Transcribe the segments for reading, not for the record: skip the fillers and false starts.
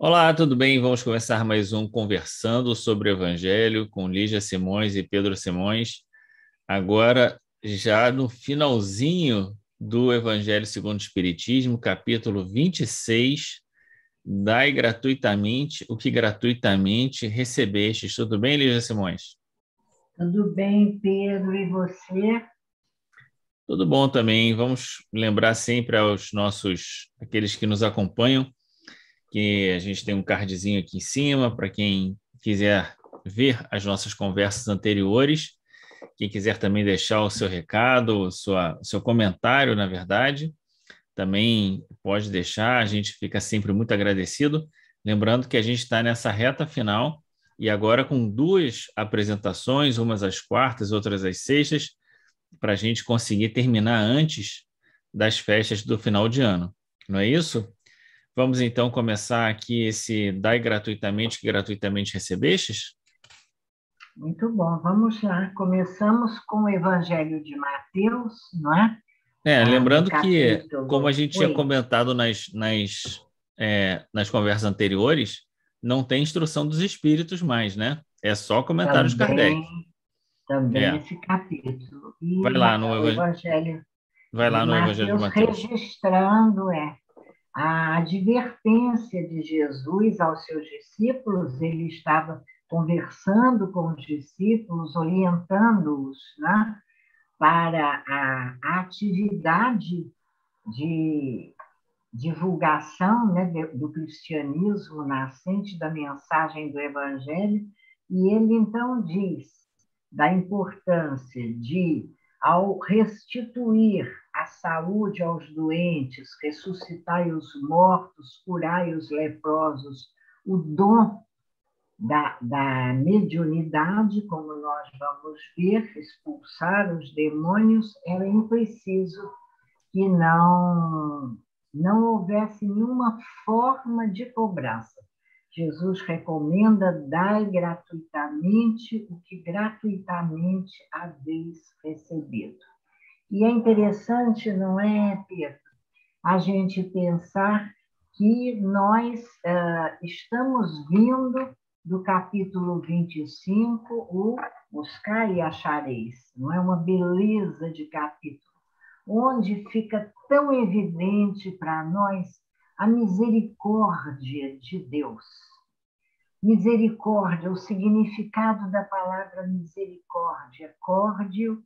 Olá, tudo bem? Vamos começar mais um Conversando sobre o Evangelho com Lígia Simões e Pedro Simões. Agora, já no finalzinho do Evangelho segundo o Espiritismo, capítulo 26, Dai gratuitamente o que gratuitamente recebestes. Tudo bem, Lígia Simões? Tudo bem, Pedro, e você? Tudo bom também. Vamos lembrar sempre aqueles que nos acompanham, que a gente tem um cardzinho aqui em cima para quem quiser ver as nossas conversas anteriores, quem quiser também deixar o seu recado, seu comentário, na verdade, também pode deixar, a gente fica sempre muito agradecido. Lembrando que a gente está nessa reta final e agora com duas apresentações, umas às quartas, outras às sextas, para a gente conseguir terminar antes das festas do final de ano. Não é isso? Vamos então começar aqui esse Dai gratuitamente, que gratuitamente recebestes? Muito bom, vamos lá. Começamos com o Evangelho de Mateus, não é? No Lembrando que, como a capítulo. gente tinha Oi, comentado nas conversas anteriores, não tem instrução dos espíritos mais, né? É só comentários Kardec. também, também É, esse capítulo. vai E lá no, o Evangelho vai de lá no Evangelho de Mateus Mateus. registrando a advertência de Jesus aos seus discípulos. Ele estava conversando com os discípulos, orientando-os, né, para a atividade de divulgação, né, do cristianismo nascente, da mensagem do Evangelho, e ele então diz da importância de, ao restituir a saúde aos doentes, ressuscitar os mortos, curar os leprosos, o dom da mediunidade, como nós vamos ver, expulsar os demônios, era preciso que não houvesse nenhuma forma de cobrança. Jesus recomenda dar gratuitamente o que gratuitamente haveis recebido. E é interessante, não é, Pedro, a gente pensar que nós estamos vindo do capítulo 25, o buscar e achareis. Não é uma beleza de capítulo, onde fica tão evidente para nós a misericórdia de Deus. Misericórdia, o significado da palavra misericórdia, córdio,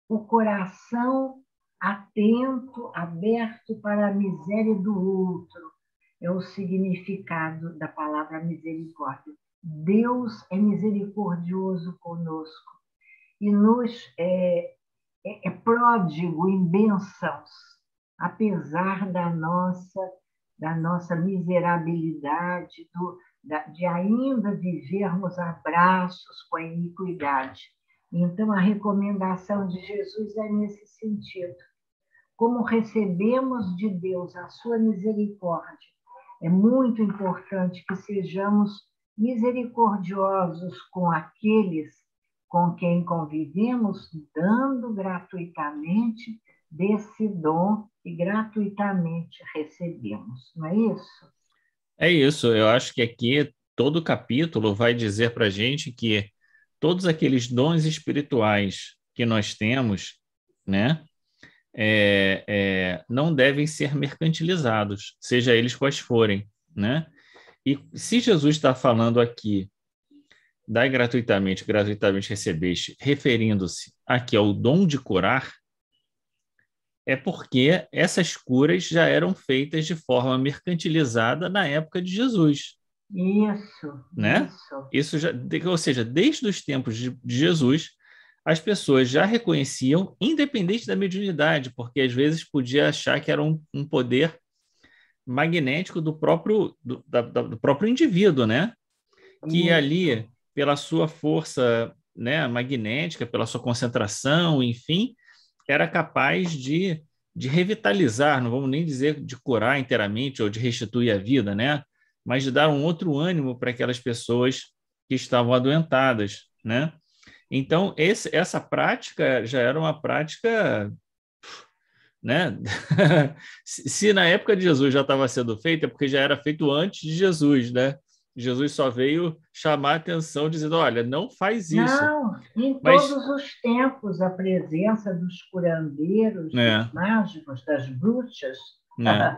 o coração atento, aberto para a miséria do outro, é o significado da palavra misericórdia. Deus é misericordioso conosco e nos é pródigo em bênçãos, apesar da nossa miserabilidade, de ainda vivermos a braços com a iniquidade. Então, a recomendação de Jesus é nesse sentido. Como recebemos de Deus a sua misericórdia, é muito importante que sejamos misericordiosos com aqueles com quem convivemos, dando gratuitamente desse dom que gratuitamente recebemos. Não é isso? É isso, eu acho que aqui todo capítulo vai dizer para a gente que todos aqueles dons espirituais que nós temos, né, não devem ser mercantilizados, seja eles quais forem, né? E se Jesus está falando aqui, dai gratuitamente, gratuitamente recebeste, referindo-se aqui ao dom de curar, é porque essas curas já eram feitas de forma mercantilizada na época de Jesus, Isso, né? isso. Isso já, ou seja, desde os tempos de Jesus, as pessoas já reconheciam, independente da mediunidade, porque às vezes podia achar que era um poder magnético do próprio indivíduo, né? Que Isso. ali, pela sua força, né, magnética, pela sua concentração, enfim, era capaz de revitalizar, não vamos nem dizer de curar inteiramente ou de restituir a vida, né? Mas de dar um outro ânimo para aquelas pessoas que estavam adoentadas, né? Então, essa prática já era uma prática né? Se na época de Jesus já estava sendo feito, é porque já era feito antes de Jesus, né? Jesus só veio chamar a atenção, dizendo, olha, não faz isso. Não, em Mas, todos os tempos, a presença dos curandeiros, é, dos mágicos, das bruxas, é.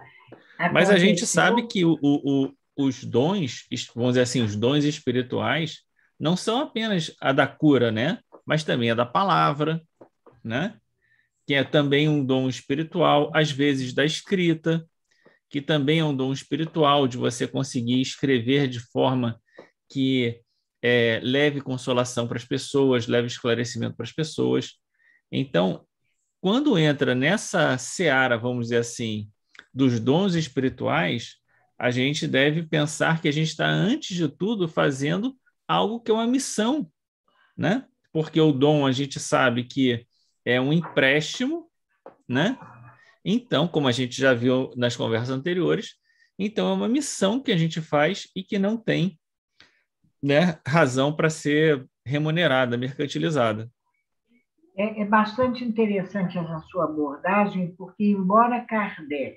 Mas a gente sabe aconteceu. que os dons, vamos dizer assim, os dons espirituais, não são apenas a da cura, né? Mas também a da palavra, né? Que é também um dom espiritual, às vezes da escrita, que também é um dom espiritual, de você conseguir escrever de forma que leve consolação para as pessoas, leve esclarecimento para as pessoas. Então, quando entra nessa seara, vamos dizer assim, dos dons espirituais, a gente deve pensar que a gente está, antes de tudo, fazendo algo que é uma missão, né? Porque o dom a gente sabe que é um empréstimo, né? Então, como a gente já viu nas conversas anteriores, então é uma missão que a gente faz e que não tem, né, razão para ser remunerada, mercantilizada. É bastante interessante essa sua abordagem, porque, embora Kardec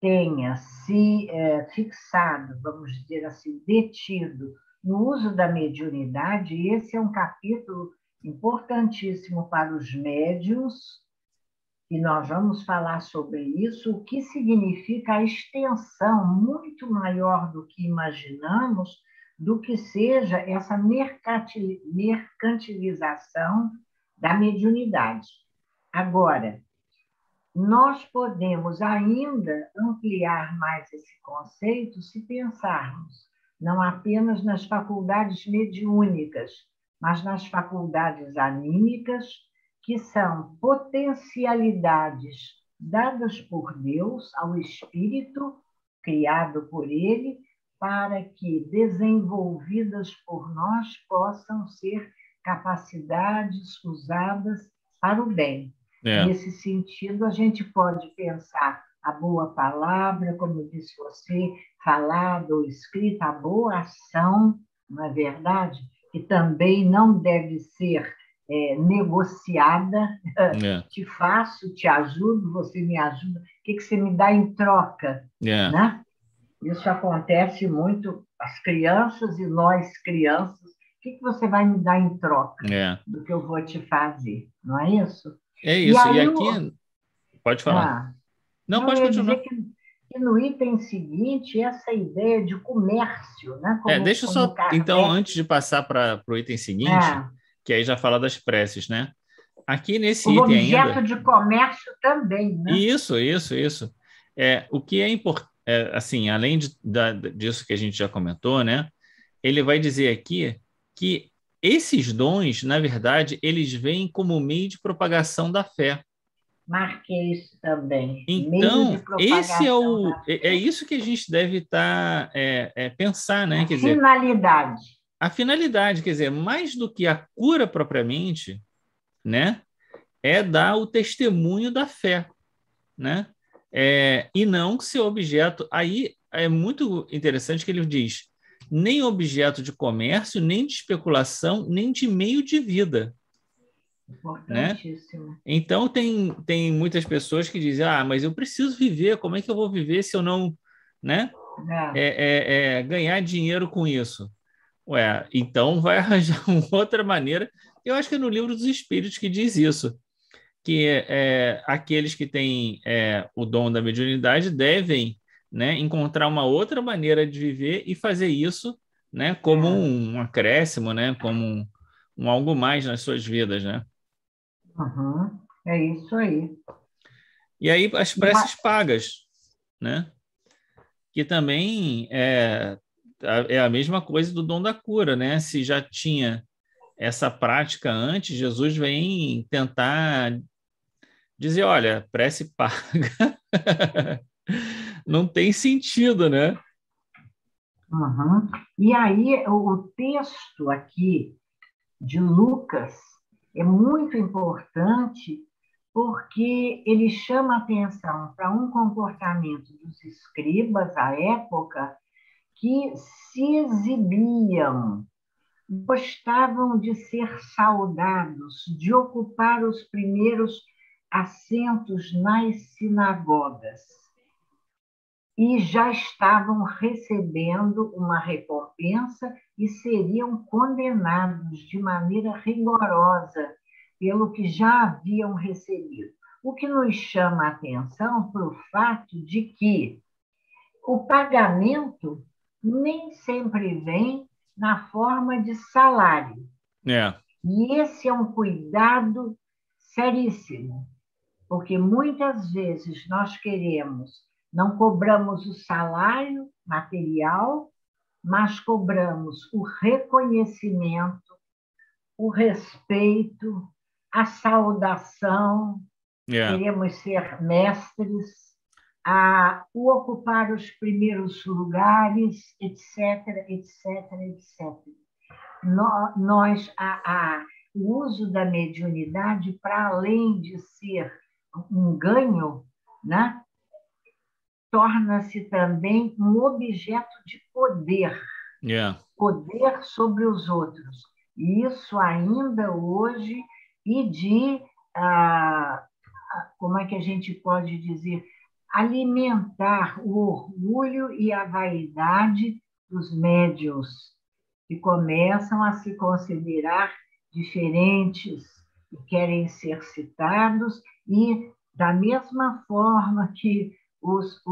tenha se fixado, vamos dizer assim, detido no uso da mediunidade, esse é um capítulo importantíssimo para os médiuns, e nós vamos falar sobre isso, o que significa a extensão muito maior do que imaginamos, do que seja essa mercantilização da mediunidade. Agora, nós podemos ainda ampliar mais esse conceito se pensarmos não apenas nas faculdades mediúnicas, mas nas faculdades anímicas, que são potencialidades dadas por Deus ao espírito, criado por ele, para que, desenvolvidas por nós, possam ser capacidades usadas para o bem. É, Nesse sentido, a gente pode pensar a boa palavra, como disse você, falada ou escrita, a boa ação, não é verdade? Que também não deve ser negociada. é, Te faço, te ajudo, você me ajuda. O que você me dá em troca? é, Né? Isso acontece muito, as crianças e nós crianças. O que você vai me dar em troca é. do que eu vou te fazer? Não é isso? É E isso. E aí, aqui, pode falar. ah, Não, não, pode eu ia dizer continuar. que no item seguinte, essa ideia de comércio, né? Deixa eu Como só, então, Kardec. antes de passar para o item seguinte, É, que aí já fala das preces, né? Aqui nesse como item objeto ainda, de comércio também, né? isso. O que é importante, assim, além disso que a gente já comentou, né? Ele vai dizer aqui que esses dons, na verdade, eles vêm como meio de propagação da fé. Marquei isso também. Meio de Então, esse propagação da é isso que a gente deve estar pensar, né? a Quer dizer, finalidade. a finalidade, quer dizer, mais do que a cura propriamente, né? É dar o testemunho da fé, né? E não ser objeto. Aí é muito interessante que ele diz: nem objeto de comércio, nem de especulação, nem de meio de vida, né? Importantíssimo. Então tem muitas pessoas que dizem: ah, mas eu preciso viver. Como é que eu vou viver se eu não, né? É. Ganhar dinheiro com isso? Ué, então vai arranjar uma outra maneira. Eu acho que é no Livro dos Espíritos que diz isso, que aqueles que têm o dom da mediunidade devem, né, encontrar uma outra maneira de viver e fazer isso, né, como É. um acréscimo, né, como um algo mais nas suas vidas, né? Uhum. É isso aí. E aí as E preces pagas, né, que também é a mesma coisa do dom da cura, né? Se já tinha essa prática antes, Jesus vem tentar dizer, olha, prece paga não tem sentido, né? uhum. E aí, o texto aqui de Lucas é muito importante porque ele chama atenção para um comportamento dos escribas à época que se exibiam, gostavam de ser saudados, de ocupar os primeiros assentos nas sinagogas e já estavam recebendo uma recompensa e seriam condenados de maneira rigorosa pelo que já haviam recebido. O que nos chama a atenção para o fato de que o pagamento nem sempre vem na forma de salário. E esse é um cuidado seríssimo, porque muitas vezes nós não cobramos o salário material, mas cobramos o reconhecimento, o respeito, a saudação, queremos ser mestres, o ocupar os primeiros lugares, etc., etc., etc. O uso da mediunidade, para além de ser um ganho, né, torna-se também um objeto de poder, poder sobre os outros. E isso ainda hoje, e de, como é que a gente pode dizer, alimentar o orgulho e a vaidade dos médiuns, que começam a se considerar diferentes e querem ser citados, e da mesma forma que os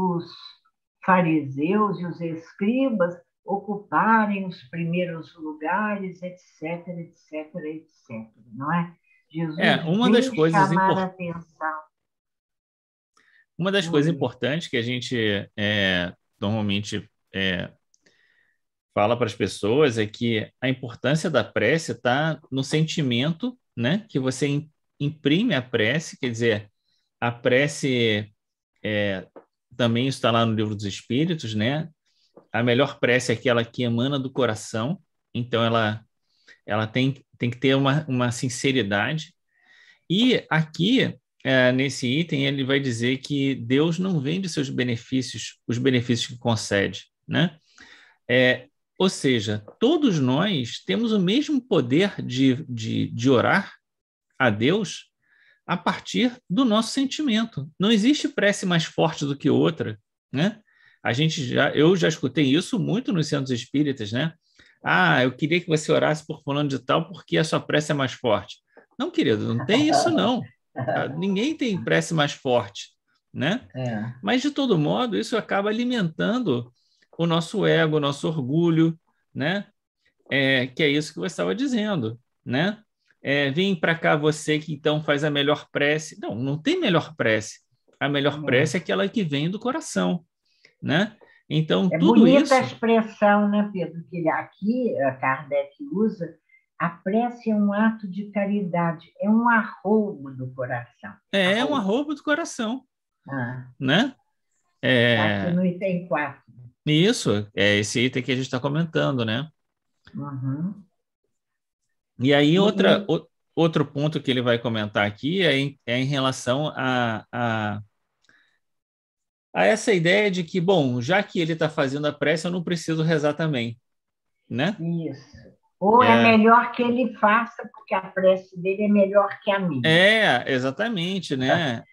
fariseus e os escribas ocuparem os primeiros lugares, etc., etc., etc. Não é? Jesus uma das vem coisas chamar a atenção. Uma das coisas importantes que a gente normalmente fala para as pessoas é que a importância da prece está no sentimento, né, que você imprime a prece, quer dizer, a prece também está lá no Livro dos Espíritos, né? A melhor prece é aquela que emana do coração, então ela tem que ter uma sinceridade. E aqui, nesse item, ele vai dizer que Deus não vende seus benefícios, os benefícios que concede, né? Ou seja, todos nós temos o mesmo poder de orar a Deus a partir do nosso sentimento. Não existe prece mais forte do que outra, né? Eu já escutei isso muito nos centros espíritas, né? Eu queria que você orasse por fulano de tal porque a sua prece é mais forte. Não, querido, não tem isso não. Ninguém tem prece mais forte, né? Mas, de todo modo, isso acaba alimentando o nosso ego, o nosso orgulho, né? Que é isso que você estava dizendo, né? Vem para cá você que então faz a melhor prece. Não, não tem melhor prece. A melhor prece é aquela que vem do coração, né? Então, tudo bonita isso... a expressão, né, Pedro? Que aqui Kardec usa, a prece é um ato de caridade, é um arroubo do coração. É um arroubo do coração, né? Aqui no item 4. Isso, é esse item que a gente está comentando, né? Uhum. E aí, outro ponto que ele vai comentar aqui é em relação a essa ideia de que, bom, já que ele está fazendo a prece, eu não preciso rezar também, né? Isso. Ou é melhor que ele faça, porque a prece dele é melhor que a minha. Exatamente, né?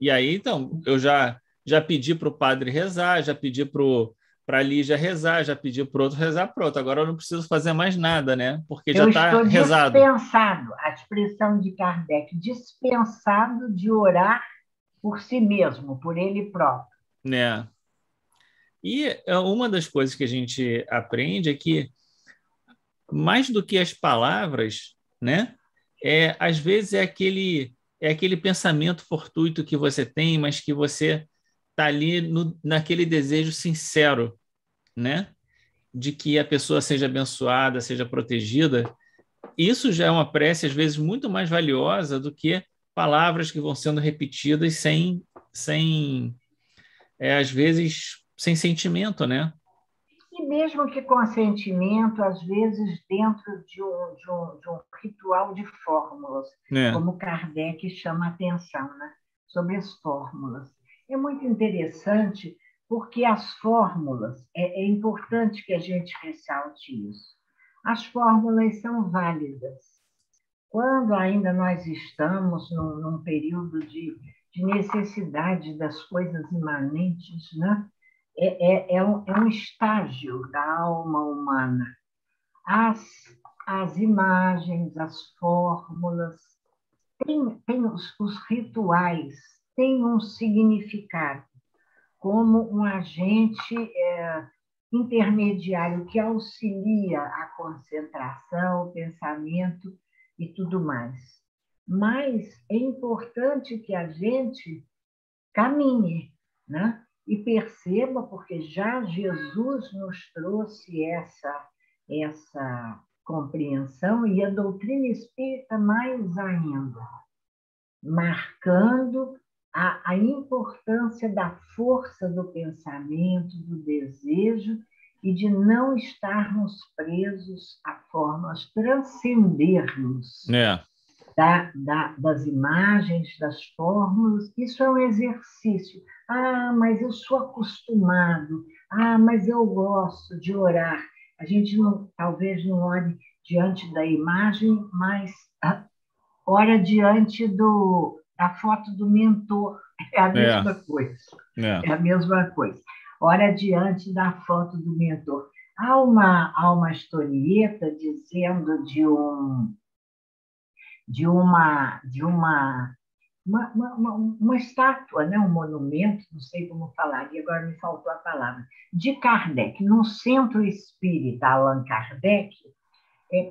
E aí, então, eu já pedi para o padre rezar, já pedi para a Lígia rezar, já pedi para o outro rezar, pronto. Agora eu não preciso fazer mais nada, né? Porque já está rezado. Dispensado, a expressão de Kardec, dispensado de orar por si mesmo, por ele próprio. Né? E uma das coisas que a gente aprende é que, mais do que as palavras, né? Às vezes é aquele pensamento fortuito que você tem, mas que você está ali naquele desejo sincero, né? De que a pessoa seja abençoada, seja protegida. Isso já é uma prece, às vezes, muito mais valiosa do que palavras que vão sendo repetidas às vezes, sem sentimento, né? E mesmo que com sentimento, às vezes dentro de um ritual de fórmulas, como Kardec chama a atenção, né? Sobre as fórmulas. É muito interessante, porque as fórmulas, é importante que a gente ressalte isso. As fórmulas são válidas. quando ainda nós estamos num período de necessidade das coisas imanentes, né? É um estágio da alma humana. As, as imagens, as fórmulas, tem os rituais, têm um significado, como um agente intermediário que auxilia a concentração, o pensamento e tudo mais. Mas é importante que a gente caminhe, né? E perceba, porque já Jesus nos trouxe essa compreensão, e a doutrina espírita mais ainda, marcando a importância da força do pensamento, do desejo, e de não estarmos presos a formas, transcendermos das imagens, das fórmulas. Isso é um exercício. Mas eu sou acostumado. Mas eu gosto de orar. A gente talvez não ore diante da imagem, mas ora diante da foto do mentor. É a mesma coisa. É a mesma coisa. Ora diante da foto do mentor. Há uma historieta dizendo de uma estátua, né? Um monumento, não sei como falar, e agora me faltou a palavra, de Kardec, no Centro Espírita Allan Kardec,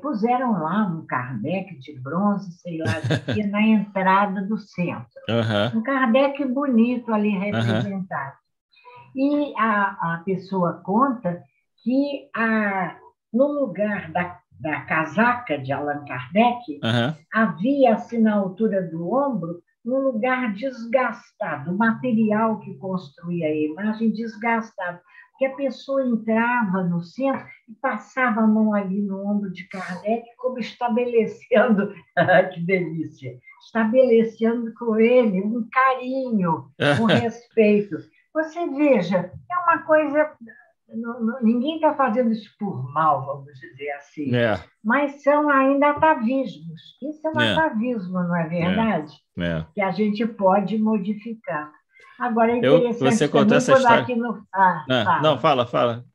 puseram lá um Kardec de bronze, sei lá do que, na entrada do centro. Uhum. Um Kardec bonito ali representado. E a pessoa conta que no lugar da casaca de Allan Kardec, havia, assim, na altura do ombro, um lugar desgastado, o material que construía a imagem desgastado, que a pessoa entrava no centro e passava a mão ali no ombro de Kardec, como estabelecendo, que delícia, estabelecendo com ele um carinho, um respeito. Você veja, é uma coisa... Ninguém está fazendo isso por mal, vamos dizer assim, mas são ainda atavismos. Isso é um atavismo, não é verdade? Que a gente pode modificar. Agora, é interessante você contou essa história. Aqui no... Não, fala.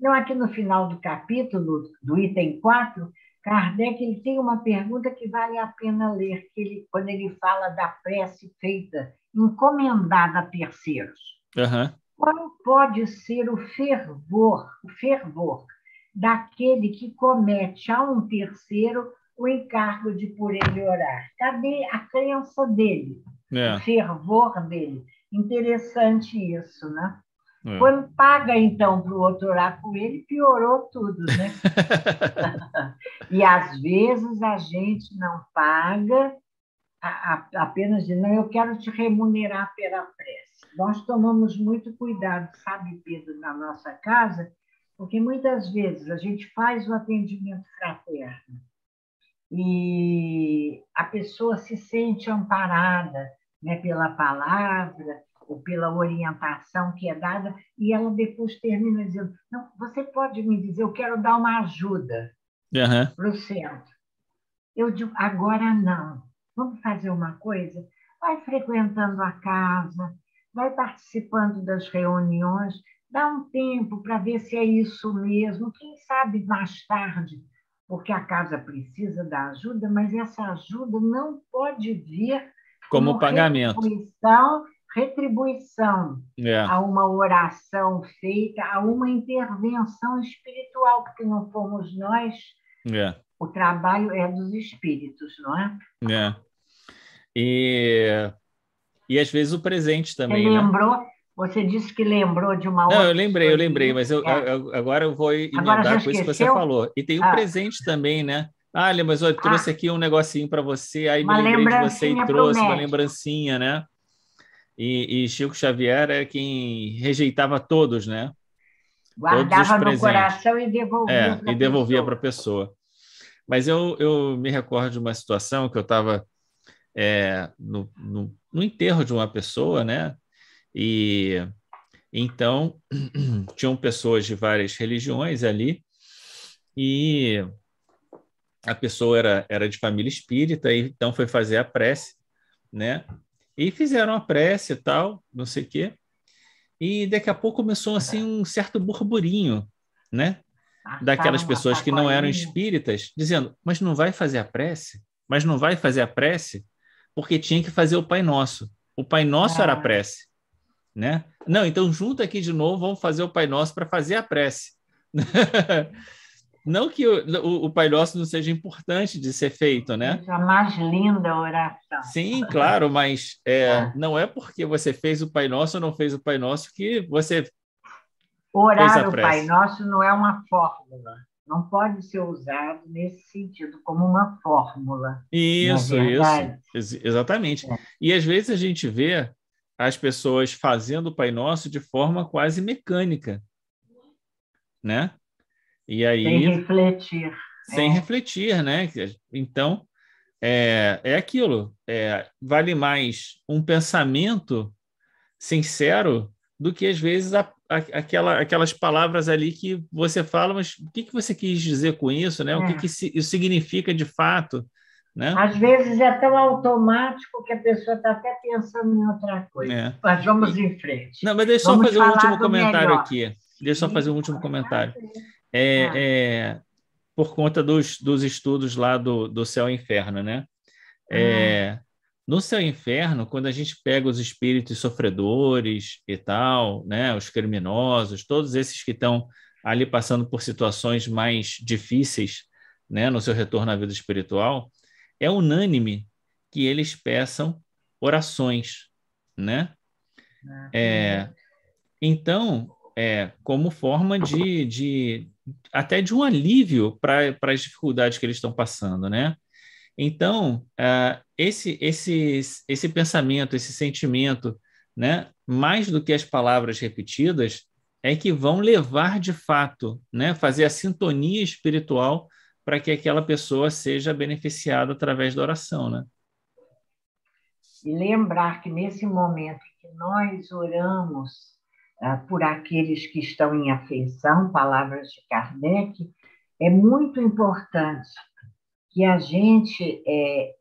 Não, aqui no final do capítulo, do item 4, Kardec ele tem uma pergunta que vale a pena ler, quando ele fala da prece feita, encomendada a terceiros. Qual pode ser o fervor daquele que comete a um terceiro o encargo de por ele orar? Cadê a crença dele, o fervor dele? Interessante isso, né? Quando paga, então, para o outro orar por ele, piorou tudo, né? E, às vezes, a gente não paga apenas de, não, eu quero te remunerar pela prece. Nós tomamos muito cuidado, sabe, Pedro, na nossa casa, porque muitas vezes a gente faz o atendimento fraterno e a pessoa se sente amparada, né, pela palavra ou pela orientação que é dada, e ela depois termina dizendo, não, você pode me dizer, eu quero dar uma ajuda para o centro. Eu digo, agora não. Vamos fazer uma coisa? Vai frequentando a casa, vai participando das reuniões, dá um tempo para ver se é isso mesmo. Quem sabe mais tarde, porque a casa precisa da ajuda, mas essa ajuda não pode vir como pagamento. Retribuição a uma oração feita, a uma intervenção espiritual, porque não fomos nós. O trabalho é dos espíritos, não é? E às vezes o presente também. Você lembrou? Você disse que lembrou de uma outra. Não, eu lembrei, mas agora eu vou emendar com isso que você falou. E tem o presente também, né? Olha, mas eu trouxe aqui um negocinho para você, aí me lembrei de você e trouxe uma lembrancinha, né? E Chico Xavier é quem rejeitava todos, né? Guardava no coração e devolvia para a pessoa. Mas eu me recordo de uma situação que eu estava no enterro de uma pessoa, né? E então tinham pessoas de várias religiões ali, e a pessoa era de família espírita, e então foi fazer a prece, né? E fizeram a prece e tal, não sei o quê. E daqui a pouco começou assim um certo burburinho, né? Daquelas Passaram uma pessoas que não eram sacolinha. espíritas, dizendo: mas não vai fazer a prece? Mas não vai fazer a prece? Porque tinha que fazer o Pai Nosso. O Pai Nosso era a Ah, prece, né? Não, então junta aqui de novo, vamos fazer o Pai Nosso para fazer a prece. Não que o Pai Nosso não seja importante de ser feito, né? seja a mais linda oração. Sim, claro, mas Ah. não é porque você fez o Pai Nosso ou não fez o Pai Nosso que você fez a Orar o Pai prece. Nosso não é uma fórmula, não pode ser usado nesse sentido, como uma fórmula, não é Isso, verdade? exatamente. E às vezes a gente vê as pessoas fazendo o Pai Nosso de forma quase mecânica, né? E Sem aí, refletir. sem É, refletir, né? Então, é aquilo. Vale mais um pensamento sincero do que, às vezes, aquelas palavras ali que você fala, mas o que você quis dizer com isso, né? O que é. isso significa de fato, né? Às vezes é tão automático que a pessoa está até pensando em outra coisa. É. Mas vamos E, em frente. não, mas deixa eu só Vamos fazer um falar último do comentário melhor. aqui. Deixa eu só fazer Sim, um último pode comentário. fazer. Ah, É, por conta dos estudos lá do céu e inferno, né? ah, É, no céu e inferno, quando a gente pega os espíritos sofredores e tal, né? Os criminosos, todos esses que estão ali passando por situações mais difíceis, né? No seu retorno à vida espiritual, é unânime que eles peçam orações, né? É, bonito. então, como forma até de um alívio para as dificuldades que eles estão passando, né? Então, esse pensamento, esse sentimento, né, mais do que as palavras repetidas, é que vão levar de fato, né, fazer a sintonia espiritual para que aquela pessoa seja beneficiada através da oração, né? E lembrar que nesse momento em que nós oramos por aqueles que estão em aflição, palavras de Kardec, é muito importante que a gente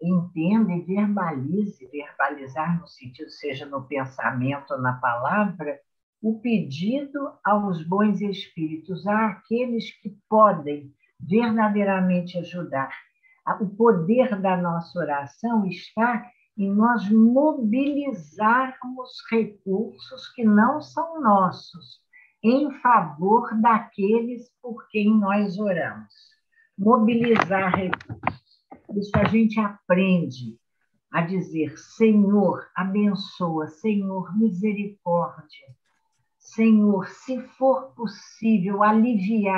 entenda e verbalize, verbalizar no sentido, seja no pensamento ou na palavra, o pedido aos bons espíritos, àqueles que podem verdadeiramente ajudar. O poder da nossa oração está em nós mobilizarmos recursos que não são nossos, em favor daqueles por quem nós oramos. Mobilizar recursos. Isso a gente aprende a dizer: Senhor, abençoa, Senhor, misericórdia. Senhor, se for possível, alivia,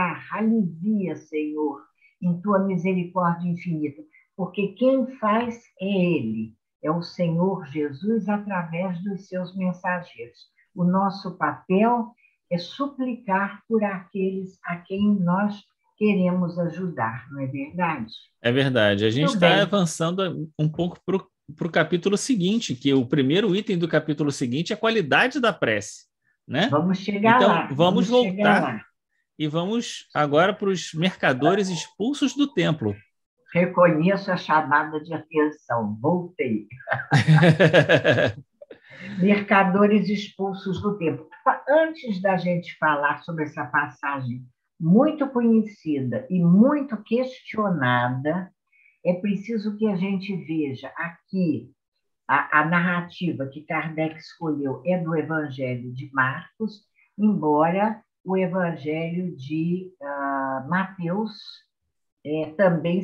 Senhor, em tua misericórdia infinita, porque quem faz é Ele, é o Senhor Jesus através dos seus mensageiros. O nosso papel é suplicar por aqueles a quem nós queremos ajudar, não é verdade? É verdade. A gente Muito está bem, avançando um pouco para o capítulo seguinte, que o primeiro item do capítulo seguinte é a qualidade da prece, né? vamos chegar Então, lá, vamos vamos chegar voltar lá. e vamos agora para os mercadores expulsos do templo. Reconheço a chamada de atenção, voltei. Mercadores expulsos do templo. Antes da gente falar sobre essa passagem muito conhecida e muito questionada, é preciso que a gente veja aqui a narrativa que Kardec escolheu é do Evangelho de Marcos, embora o Evangelho de Mateus também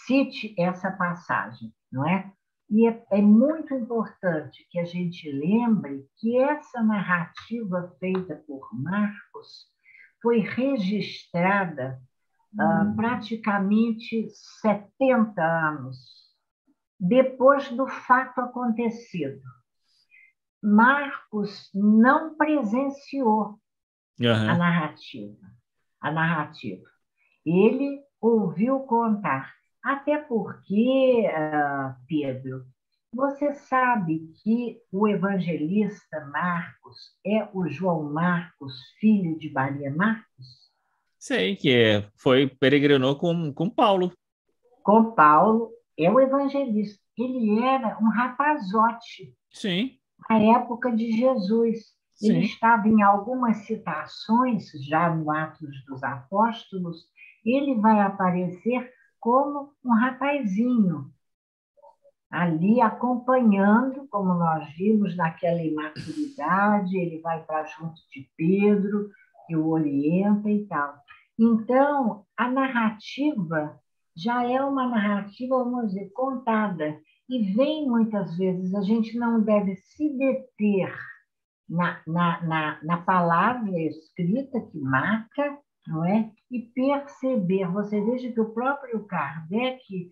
cite essa passagem, não é? E é muito importante que a gente lembre que essa narrativa feita por Marcos foi registrada praticamente 70 anos depois do fato acontecido. Marcos não presenciou a Uhum. narrativa. A narrativa. Ele ouviu contar. Até porque, Pedro, você sabe que o evangelista Marcos é o João Marcos, filho de Maria Marcos? Sei que foi, peregrinou com Paulo. com Paulo, é o evangelista. Ele era um rapazote Sim, na época de Jesus. Ele sim. estava em algumas citações, já no Atos dos Apóstolos, ele vai aparecer como um rapazinho, ali acompanhando, como nós vimos, naquela imaturidade, ele vai para junto de Pedro, que o orienta e tal. Então, a narrativa já é uma narrativa, vamos dizer, contada, e vem muitas vezes, a gente não deve se deter na palavra escrita que marca, não é? E perceber. Você veja que o próprio Kardec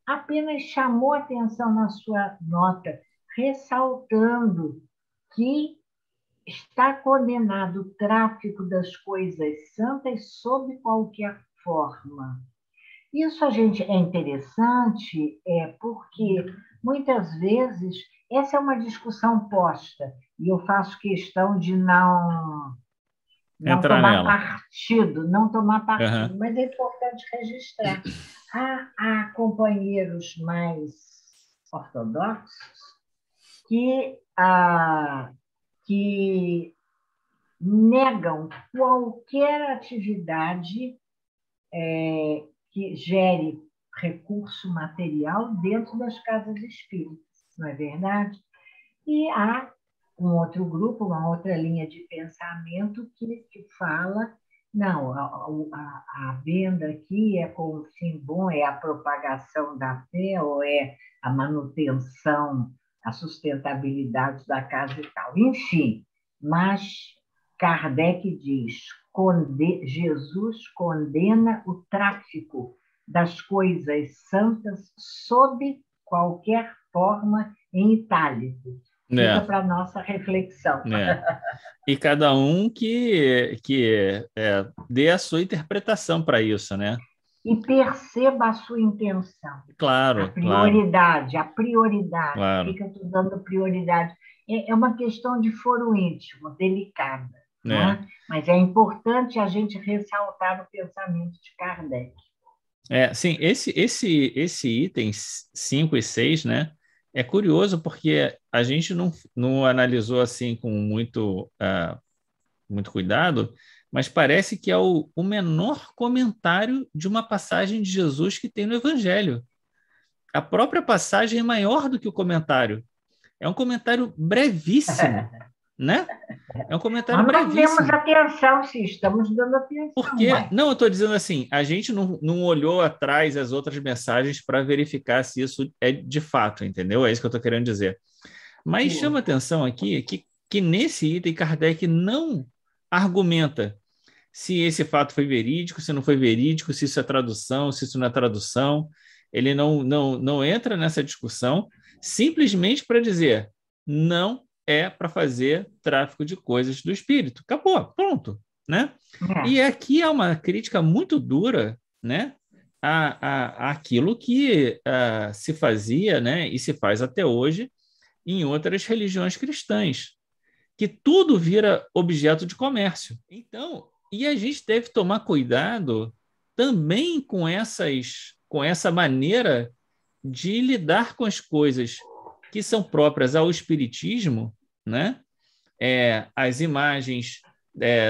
apenas chamou atenção na sua nota, ressaltando que está condenado o tráfico das coisas santas sob qualquer forma. Isso a gente é interessante, porque muitas vezes essa é uma discussão posta e eu faço questão de não Entrar tomar nela. partido, não tomar partido, Aham. mas é importante registrar. Há companheiros mais ortodoxos que, que negam qualquer atividade que gere recurso material dentro das casas espíritas, não é verdade? E há um outro grupo, uma outra linha de pensamento que fala, não, a venda aqui é com o fim bom, é a propagação da fé ou é a manutenção, a sustentabilidade da casa e tal. Enfim, mas Kardec diz, Jesus condena o tráfico das coisas santas sob qualquer forma em itálico. Fica É, para a nossa reflexão. é. E cada um que dê a sua interpretação para isso, né? E perceba a sua intenção. Claro, claro, A prioridade. Por claro. que eu estou dando prioridade? É uma questão de foro íntimo, delicada, não É. é? Mas é importante a gente ressaltar o pensamento de Kardec. Sim, esse item 5 e 6, né? É curioso porque a gente não analisou assim com muito cuidado, mas parece que é o menor comentário de uma passagem de Jesus que tem no Evangelho. A própria passagem é maior do que o comentário. É um comentário brevíssimo, né? É um comentário Mas nós demos brevíssimo. atenção, sim, estamos dando atenção, Porque, ué. não, eu estou dizendo assim, a gente não olhou atrás as outras mensagens para verificar se isso é de fato, entendeu? É isso que eu estou querendo dizer. Mas chama atenção aqui que nesse item Kardec não argumenta se esse fato foi verídico, se não foi verídico, se isso é tradução, se isso não é tradução. Ele não entra nessa discussão simplesmente para dizer não é para fazer tráfico de coisas do espírito. Acabou, pronto, né? E É. aqui é uma crítica muito dura, né? Aquilo que se fazia, né? E se faz até hoje em outras religiões cristãs, que tudo vira objeto de comércio. Então, e a gente deve tomar cuidado também com essa maneira de lidar com as coisas que são próprias ao espiritismo, né? As imagens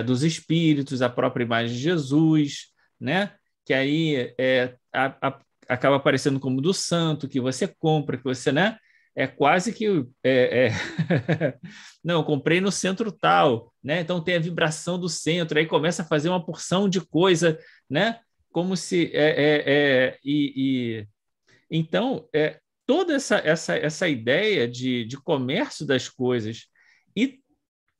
dos espíritos, a própria imagem de Jesus, né? Que aí acaba aparecendo como do santo, que você compra, que você, né? É quase que não, eu comprei no centro tal, né? Então tem a vibração do centro, aí começa a fazer uma porção de coisa, né? Como se então toda essa ideia de comércio das coisas e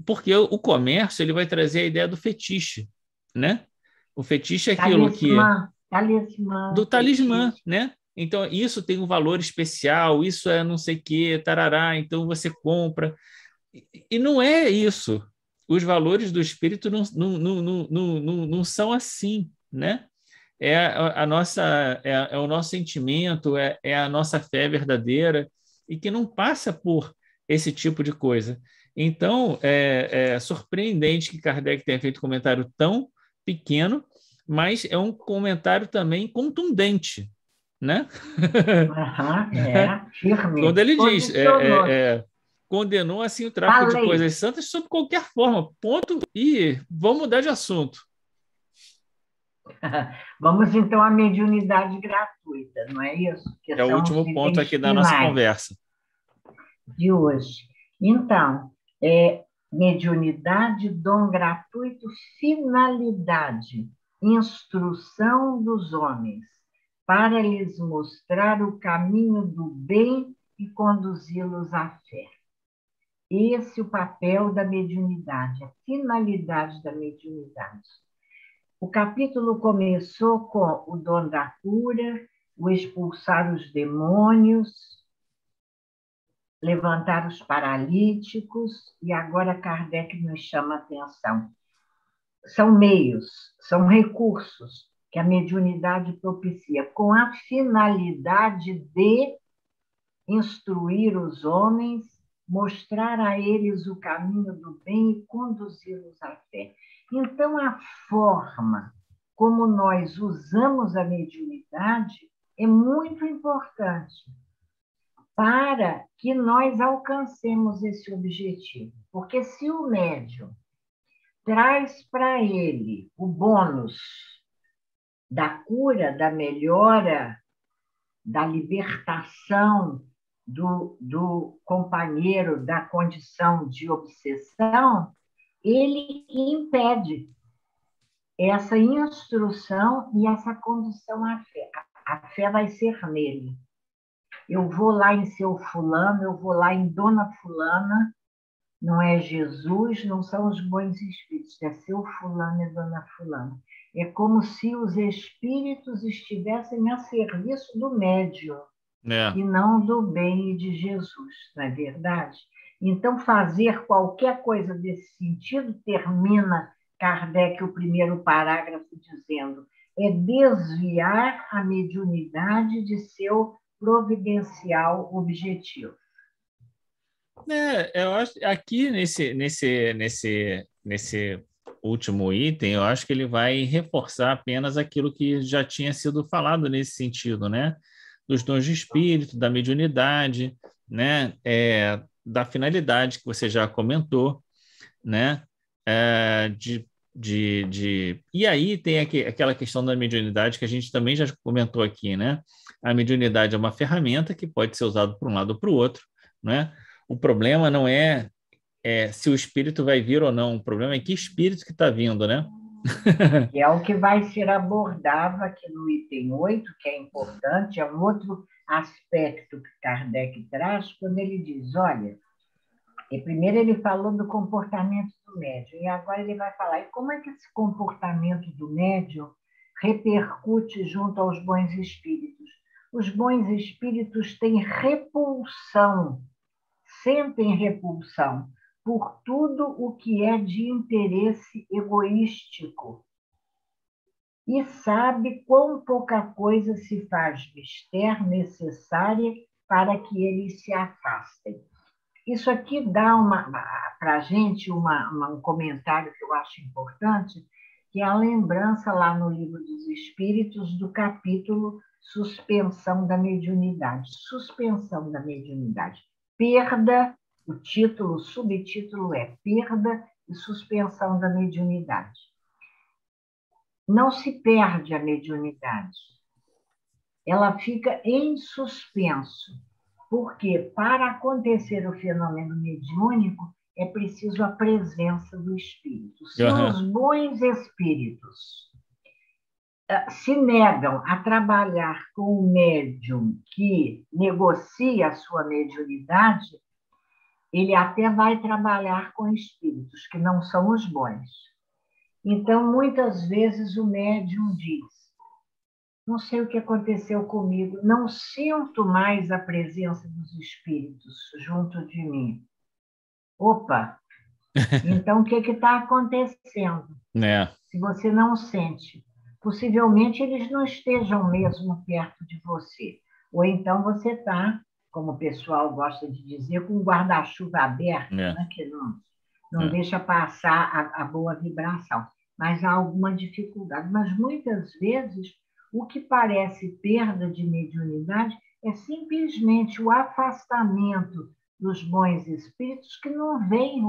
porque o comércio ele vai trazer a ideia do fetiche, né? O fetiche é aquilo que do Talismã, talismã, fetiche. né? Então isso tem um valor especial, isso é não sei o que, tarará, então você compra. E não é isso. Os valores do espírito não são assim, né? A nossa é o nosso sentimento, é a nossa fé verdadeira e que não passa por esse tipo de coisa. Então, é surpreendente que Kardec tenha feito um comentário tão pequeno, mas é um comentário também contundente, né? Firme. Quando ele diz, Posicionou-se. condenou assim o tráfico de Falei. coisas santas sob qualquer forma, ponto, e vamos mudar de assunto. Vamos, então, à mediunidade gratuita, não é isso? Que É o são os último ponto itens aqui da nossa finais conversa. de hoje. Então, mediunidade, dom gratuito, finalidade, instrução dos homens, para lhes mostrar o caminho do bem e conduzi-los à fé. Esse é o papel da mediunidade, a finalidade da mediunidade. O capítulo começou com o dom da cura, o expulsar os demônios, levantar os paralíticos, e agora Kardec nos chama a atenção. São meios, são recursos que a mediunidade propicia, com a finalidade de instruir os homens, mostrar a eles o caminho do bem e conduzi-los à fé. Então, a forma como nós usamos a mediunidade é muito importante para que nós alcancemos esse objetivo. Porque se o médium traz para ele o bônus da cura, da melhora, da libertação do companheiro da condição de obsessão, ele impede essa instrução e essa condução à fé. A fé vai ser nele. Eu vou lá em seu fulano, eu vou lá em dona fulana, não é Jesus, não são os bons espíritos, é seu fulano e dona fulana. É como se os espíritos estivessem a serviço do médium e não do bem e de Jesus, não é verdade? Então, fazer qualquer coisa desse sentido, termina Kardec o primeiro parágrafo dizendo, é desviar a mediunidade de seu providencial objetivo. Eu acho aqui nesse último item, eu acho que ele vai reforçar apenas aquilo que já tinha sido falado nesse sentido, né? Dos dons de espírito, da mediunidade, né? Da finalidade que você já comentou, né? E aí tem aquela questão da mediunidade que a gente também já comentou aqui, né? A mediunidade é uma ferramenta que pode ser usada para um lado ou para o outro, né? O problema não é se o espírito vai vir ou não, o problema é que espírito que está vindo, né? Que é o que vai ser abordado aqui no item 8, que é importante, é um outro aspecto que Kardec traz, quando ele diz, olha, primeiro ele falou do comportamento do médium, e agora ele vai falar, e como é que esse comportamento do médium repercute junto aos bons espíritos? Os bons espíritos têm repulsão, sentem repulsão por tudo o que é de interesse egoístico e sabe quão pouca coisa se faz mister necessária para que eles se afastem. Isso aqui dá para a gente um comentário que eu acho importante, que é a lembrança lá no Livro dos Espíritos do capítulo Suspensão da Mediunidade. Suspensão da Mediunidade. Perda, o subtítulo é Perda e Suspensão da Mediunidade. Não se perde a mediunidade. Ela fica em suspenso, porque para acontecer o fenômeno mediúnico é preciso a presença do espírito. Se os bons espíritos se negam a trabalhar com o médium que negocia a sua mediunidade, ele até vai trabalhar com espíritos que não são os bons. Então, muitas vezes o médium diz, não sei o que aconteceu comigo, não sinto mais a presença dos espíritos junto de mim. Opa! Então, o que está acontecendo? Se você não sente, possivelmente eles não estejam mesmo perto de você. Ou então você está, como o pessoal gosta de dizer, com o guarda-chuva aberto, né, que não deixa passar a boa vibração. Mas há alguma dificuldade. Mas muitas vezes O que parece perda de mediunidade é simplesmente o afastamento dos bons espíritos que não veem.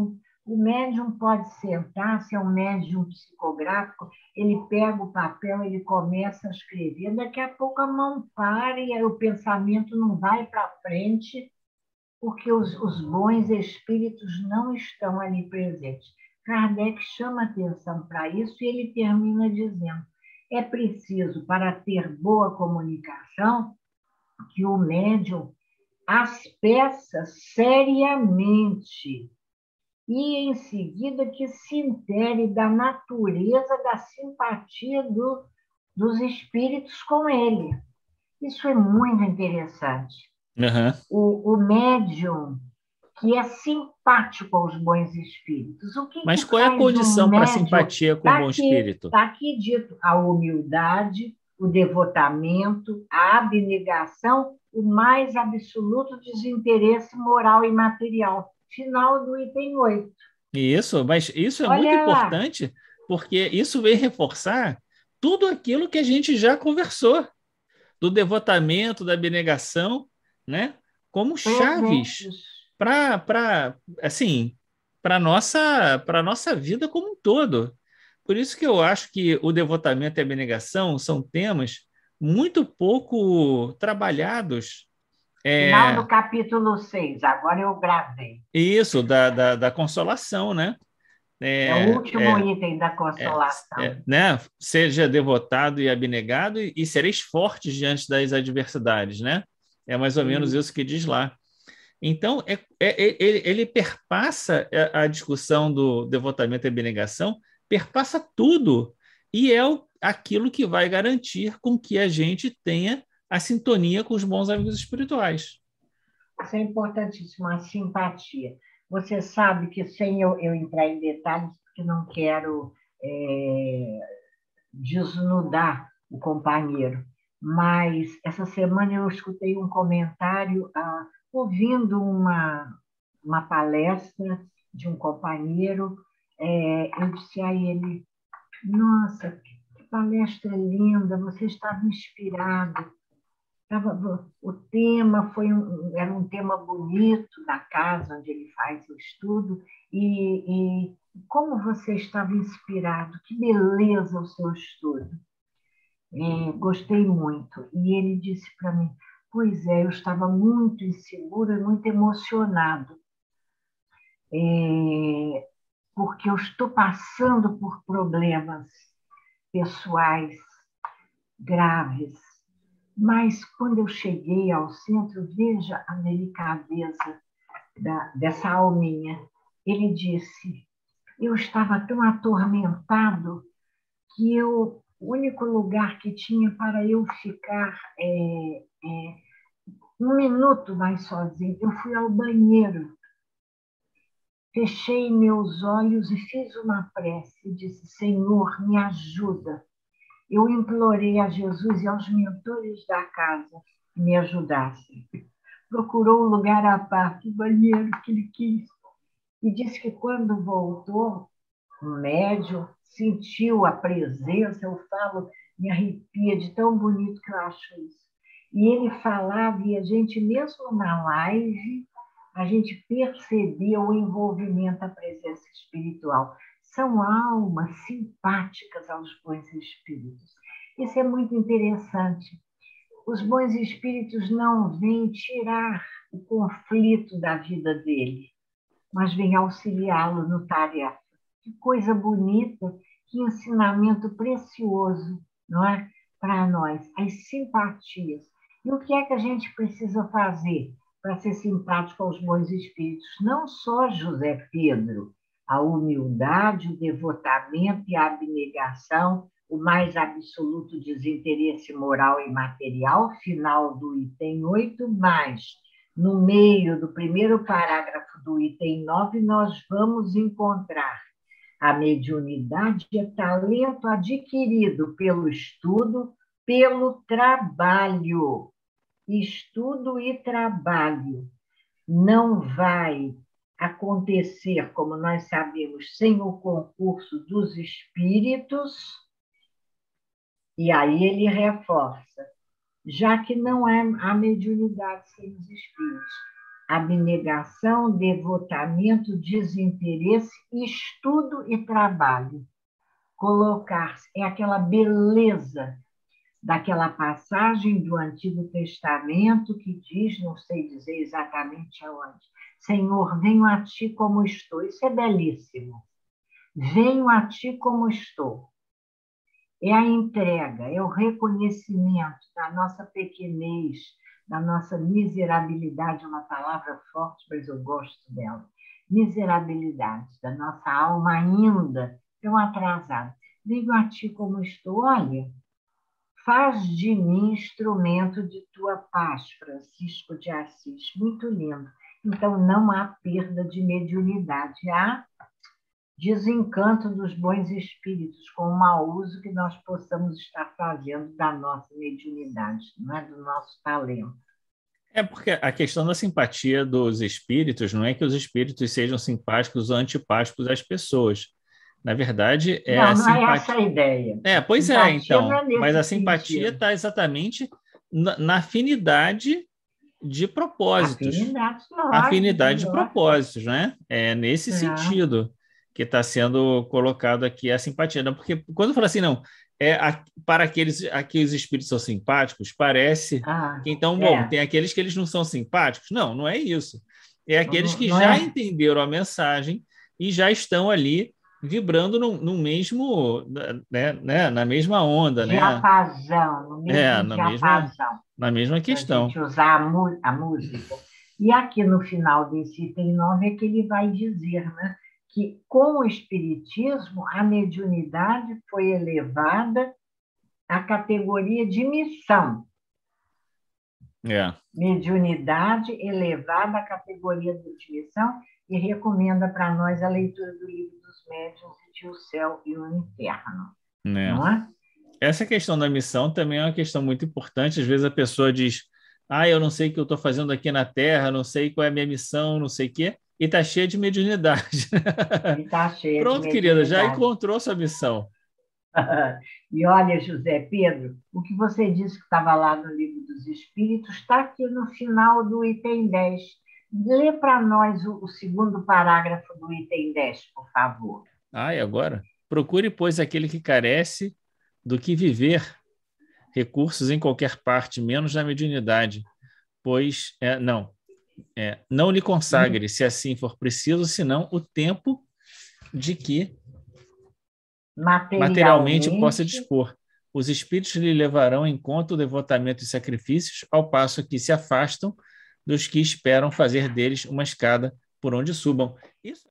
O médium pode sentar, se é um médium psicográfico, ele pega o papel, ele começa a escrever, daqui a pouco a mão para e o pensamento não vai para frente, porque os bons espíritos não estão ali presentes. Kardec chama atenção para isso e ele termina dizendo: é preciso, para ter boa comunicação, que o médium as peça seriamente e, em seguida, que se intere da natureza da simpatia dos espíritos com ele. Isso é muito interessante. Uhum. O médium que é simpático aos bons espíritos. O que Mas que qual é a faz um condição para médium? simpatia com o bom espírito? Está aqui dito: a humildade, o devotamento, a abnegação, o mais absoluto desinteresse moral e material. Final do item 8. Isso, mas isso é muito Olha lá. importante, porque isso vem reforçar tudo aquilo que a gente já conversou, do devotamento, da abnegação, né? Como chaves Presentes. para assim, para nossa vida como um todo. Por isso que eu acho que o devotamento e a abnegação são temas muito pouco trabalhados. Final do É, capítulo 6. Agora eu gravei. isso, da consolação, né? É o É, último é, item da consolação. né? Seja devotado e abnegado e sereis fortes diante das adversidades, né? É mais ou menos E isso que diz lá. Então, ele perpassa a discussão do devotamento e abnegação, perpassa tudo, e é aquilo que vai garantir com que a gente tenha a sintonia com os bons amigos espirituais. isso é importantíssimo, a simpatia. Você sabe que, sem eu entrar em detalhes, porque não quero é, desnudar o companheiro, mas essa semana eu escutei um comentário, ouvindo uma palestra de um companheiro. Eu disse a ele: nossa, que palestra linda, você estava inspirado. O tema era um tema bonito da casa onde ele faz o estudo, e como você estava inspirado, que beleza o seu estudo. Gostei muito. E ele disse para mim: pois é, eu estava muito inseguro e muito emocionado, porque eu estou passando por problemas pessoais graves. Mas quando eu cheguei ao centro, veja a delicadeza dessa alminha. Ele disse: eu estava tão atormentado que o único lugar que tinha para eu ficar um minuto mais sozinho, eu fui ao banheiro, fechei meus olhos e fiz uma prece. Disse: Senhor, me ajuda. Eu implorei a Jesus e aos mentores da casa que me ajudassem. Procurou um lugar à parte, o banheiro que ele quis, e disse que quando voltou, o médium sentiu a presença. Eu falo, me arrepia de tão bonito que eu acho isso. E ele falava, e a gente, mesmo na live, a gente percebia o envolvimento da presença espiritual. São almas simpáticas aos bons espíritos. Isso é muito interessante. Os bons espíritos não vêm tirar o conflito da vida dele, mas vêm auxiliá-lo no tarefa. Que coisa bonita, que ensinamento precioso, não é? Para nós, as simpatias. E o que é que a gente precisa fazer para ser simpático aos bons espíritos? Não só José Pedro, a humildade, o devotamento e a abnegação, o mais absoluto desinteresse moral e material, final do item 8, mas no meio do primeiro parágrafo do item 9, nós vamos encontrar: a mediunidade é talento adquirido pelo estudo, pelo trabalho. Estudo e trabalho. Não vai acontecer, como nós sabemos, sem o concurso dos espíritos, E aí ele reforça, já que não há mediunidade sem os espíritos. Abnegação, devotamento, desinteresse, estudo e trabalho. Colocar-se, é aquela beleza daquela passagem do Antigo Testamento que diz, não sei dizer exatamente aonde, Senhor, venho a ti como estou. Isso é belíssimo. Venho a ti como estou. É a entrega, é o reconhecimento da nossa pequenez, da nossa miserabilidade, é uma palavra forte, mas eu gosto dela. Miserabilidade da nossa alma ainda tão atrasada. Venho a ti como estou. Olha, faz de mim instrumento de tua paz, Francisco de Assis. Muito lindo. Então, não há perda de mediunidade, há desencanto dos bons espíritos com o mau uso que nós possamos estar fazendo da nossa mediunidade, não é? Do nosso talento. É porque a questão da simpatia dos espíritos não é que os espíritos sejam simpáticos ou antipáticos às pessoas. Na verdade, é a Não, não é essa simpatia. a ideia. Pois é, Simpatia não então. é Mas nesse a simpatia sentido. está exatamente na afinidade de propósitos. Afinidade, Afinidade de lógico. propósitos, né? É nesse É. sentido que está sendo colocado aqui a simpatia. Não, porque quando fala assim, não, para aqueles a que os espíritos são simpáticos, parece Ah, que então, bom, é. tem aqueles que eles não são simpáticos. Não, não é isso. É aqueles Não, que não já é entenderam a mensagem e já estão ali vibrando no mesmo, né, na mesma onda, né? diapasão, no É, mesmo diapasão, na mesma para a questão. gente usar a música. E aqui no final desse item 9 é que ele vai dizer, né, que com o Espiritismo a mediunidade foi elevada à categoria de missão. É. Mediunidade elevada à categoria de missão e recomenda para nós a leitura do Livro dos Médiuns de O Céu e o Inferno, Né? não é? Essa questão da missão também é uma questão muito importante. Às vezes a pessoa diz: Ah, eu não sei o que eu estou fazendo aqui na Terra, não sei qual é a minha missão, não sei o quê, e está cheia de mediunidade. E está cheia de Pronto, querida, já mediunidade. encontrou sua missão. E olha, José Pedro, o que você disse que estava lá no Livro dos Espíritos está aqui no final do item 10. Lê para nós o segundo parágrafo do item 10, por favor. Ah, e agora? Procure, pois, aquele que carece do que viver recursos em qualquer parte, menos na mediunidade, pois, não lhe consagre, se assim for preciso, senão o tempo de que materialmente possa Materialmente, dispor. Os espíritos lhe levarão em conta o devotamento e sacrifícios, ao passo que se afastam dos que esperam fazer deles uma escada por onde subam. Isso.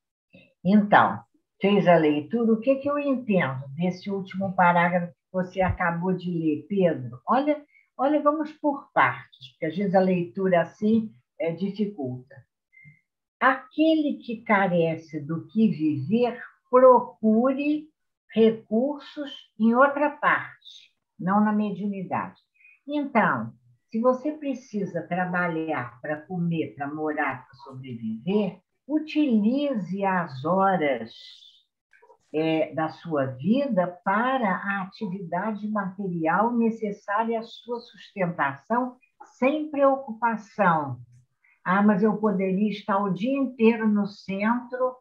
então, fez a leitura, o que eu entendo desse último parágrafo que você acabou de ler, Pedro? Olha, vamos por partes, porque às vezes a leitura assim dificulta. Aquele que carece do que viver, procure recursos em outra parte, não na mediunidade. Então, se você precisa trabalhar para comer, para morar, para sobreviver, utilize as horas da sua vida para a atividade material necessária à sua sustentação, sem preocupação. Ah, mas eu poderia estar o dia inteiro no centro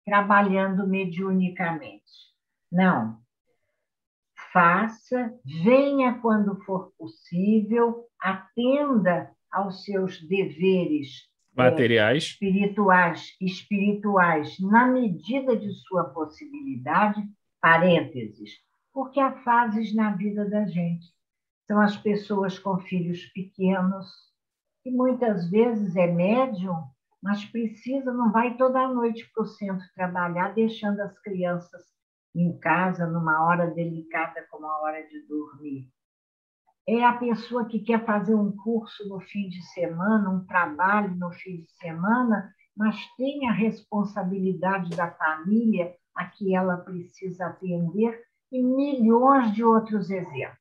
trabalhando mediunicamente. Não. Faça, venha quando for possível, atenda aos seus deveres Materiais. espirituais, na medida de sua possibilidade, parênteses, porque há fases na vida da gente. São as pessoas com filhos pequenos, que muitas vezes é médium, mas precisa, não vai toda noite para o centro trabalhar, deixando as crianças em casa numa hora delicada como a hora de dormir. É a pessoa que quer fazer um curso no fim de semana, um trabalho no fim de semana, mas tem a responsabilidade da família a que ela precisa atender e milhões de outros exemplos.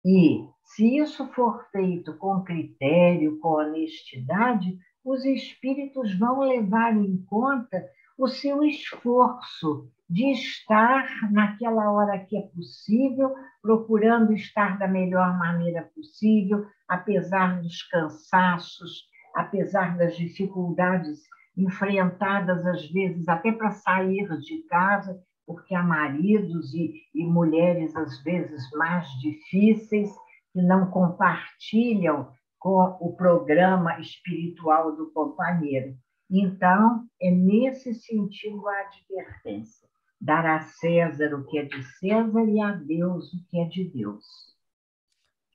E, se isso for feito com critério, com honestidade, os espíritos vão levar em conta o seu esforço de estar naquela hora que é possível, procurando estar da melhor maneira possível, apesar dos cansaços, apesar das dificuldades enfrentadas, às vezes, até para sair de casa, porque há maridos e mulheres, às vezes, mais difíceis, que não compartilham com o programa espiritual do companheiro. Então, é nesse sentido a advertência. Dar a César o que é de César e a Deus o que é de Deus.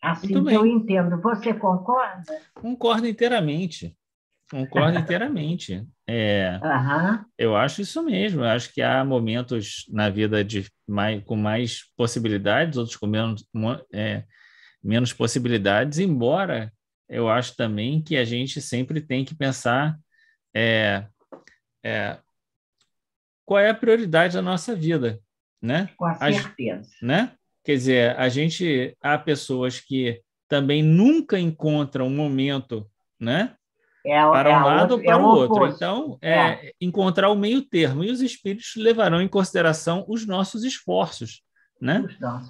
Assim que eu entendo. Você concorda? Concordo inteiramente. Concordo inteiramente. Eu acho isso mesmo. Eu acho que há momentos na vida com mais possibilidades, outros com menos possibilidades, embora eu acho também que a gente sempre tem que pensar qual é a prioridade da nossa vida, né? Com certeza. Né? Quer dizer, há pessoas que também nunca encontram um momento, né? Para um lado ou para o outro. Então, encontrar o meio termo. E os espíritos levarão em consideração os nossos esforços, né?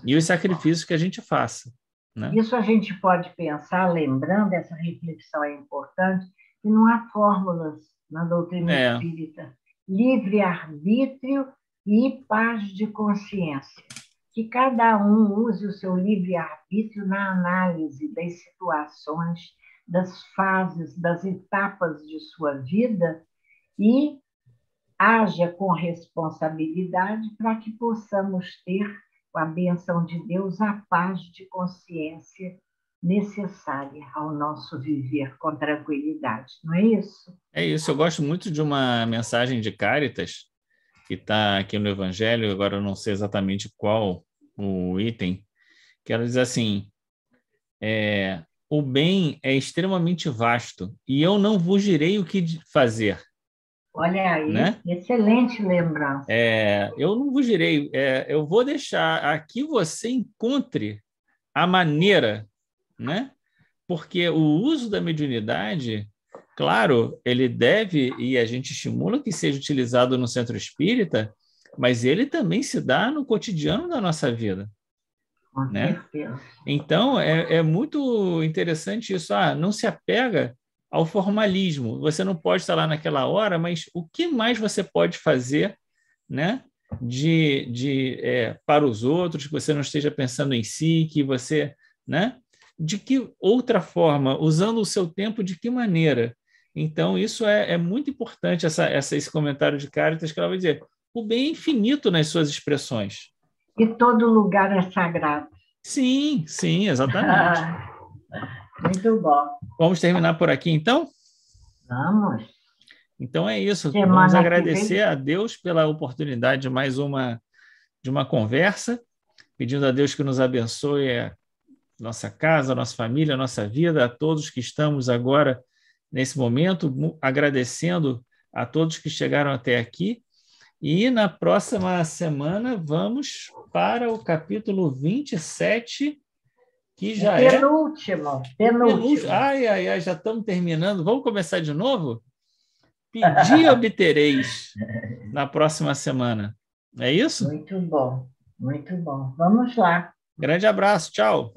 E os sacrifícios que a gente faça. Né? Isso a gente pode pensar, lembrando, essa reflexão é importante, que não há fórmulas na doutrina espírita. Livre-arbítrio e paz de consciência. Que cada um use o seu livre-arbítrio na análise das situações, das fases, das etapas de sua vida e haja com responsabilidade para que possamos ter, com a bênção de Deus, a paz de consciência necessária ao nosso viver com tranquilidade. Não é isso? É isso. Eu gosto muito de uma mensagem de Cáritas que está aqui no Evangelho, agora eu não sei exatamente qual o item, que ela diz assim, o bem é extremamente vasto e eu não vos direi o que fazer. Olha aí, né? Excelente lembrança. Eu não vos direi, eu vou deixar aqui você encontre a maneira, né? Porque o uso da mediunidade, claro, ele deve, e a gente estimula que seja utilizado no centro espírita, mas ele também se dá no cotidiano da nossa vida. Com certeza. Então, é muito interessante isso. Não se apega ao formalismo. Você não pode estar lá naquela hora, mas o que mais você pode fazer, né, para os outros, que você não esteja pensando em si, que você, né, de que outra forma, usando o seu tempo, de que maneira? Então, isso é muito importante, esse comentário de Cáritas, que ela vai dizer, o bem é infinito nas suas expressões. E todo lugar é sagrado. Sim, exatamente. Muito bom. Vamos terminar por aqui, então? Vamos. Então é isso. Vamos agradecer a Deus pela oportunidade de mais uma conversa, pedindo a Deus que nos abençoe a nossa casa, a nossa família, a nossa vida, a todos que estamos agora nesse momento, agradecendo a todos que chegaram até aqui. E na próxima semana vamos para o capítulo 27, que já penúltimo. Ai, já estamos terminando. Vamos começar de novo? Pedi e obtereis na próxima semana. É isso? Muito bom, muito bom. Vamos lá. Grande abraço, tchau.